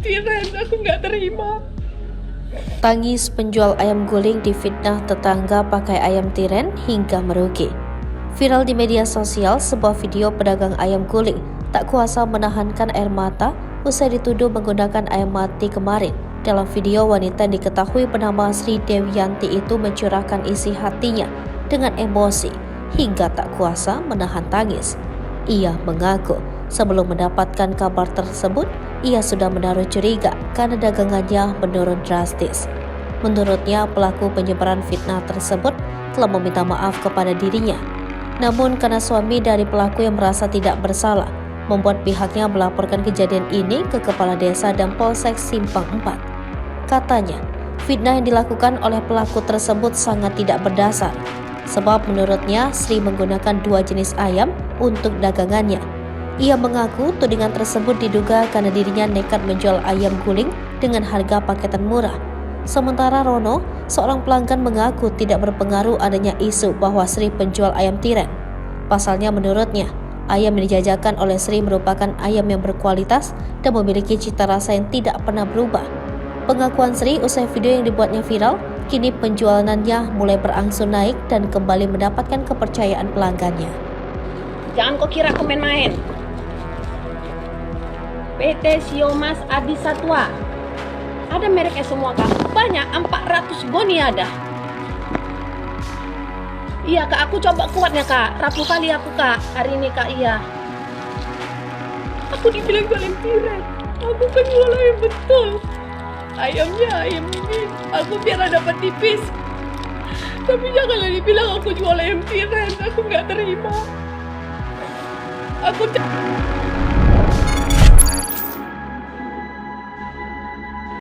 tiren, aku nggak terima. Tangis penjual ayam guling difitnah tetangga pakai ayam tiren hingga merugi. Viral di media sosial sebuah video pedagang ayam guling tak kuasa menahankan air mata usai dituduh menggunakan ayam mati kemarin. Dalam video, wanita yang diketahui bernama Sri Dewiyanti itu mencurahkan isi hatinya dengan emosi hingga tak kuasa menahan tangis. Ia mengaku sebelum mendapatkan kabar tersebut, ia sudah menaruh curiga karena dagangannya menurun drastis. Menurutnya, pelaku penyebaran fitnah tersebut telah meminta maaf kepada dirinya. Namun karena suami dari pelaku yang merasa tidak bersalah, membuat pihaknya melaporkan kejadian ini ke Kepala Desa dan Polsek Simpang 4. Katanya, fitnah yang dilakukan oleh pelaku tersebut sangat tidak berdasar, sebab menurutnya Sri menggunakan 2 jenis ayam untuk dagangannya. Ia mengaku tudingan tersebut diduga karena dirinya nekat menjual ayam guling dengan harga paketan murah. Sementara Rono, seorang pelanggan, mengaku tidak berpengaruh adanya isu bahwa Sri penjual ayam tiren. Pasalnya menurutnya, ayam yang dijajakan oleh Sri merupakan ayam yang berkualitas dan memiliki cita rasa yang tidak pernah berubah. Pengakuan Sri usai video yang dibuatnya viral, kini penjualannya mulai berangsur naik dan kembali mendapatkan kepercayaan pelanggannya. Jangan kau kira aku main-main. PT Siomas Adi Satwa. Ada mereknya semua kak. Banyak, 400 goni ada. Iya kak, aku coba kuatnya kak. Rapuh kali aku kak. Hari ini kak, iya. Aku dibilang jualan tiren. Aku kan jual ayam betul. Ayamnya ayam ini. Aku biar dapat tipis. Tapi janganlah dibilang aku jual ayam tiren. Aku nggak terima. Aku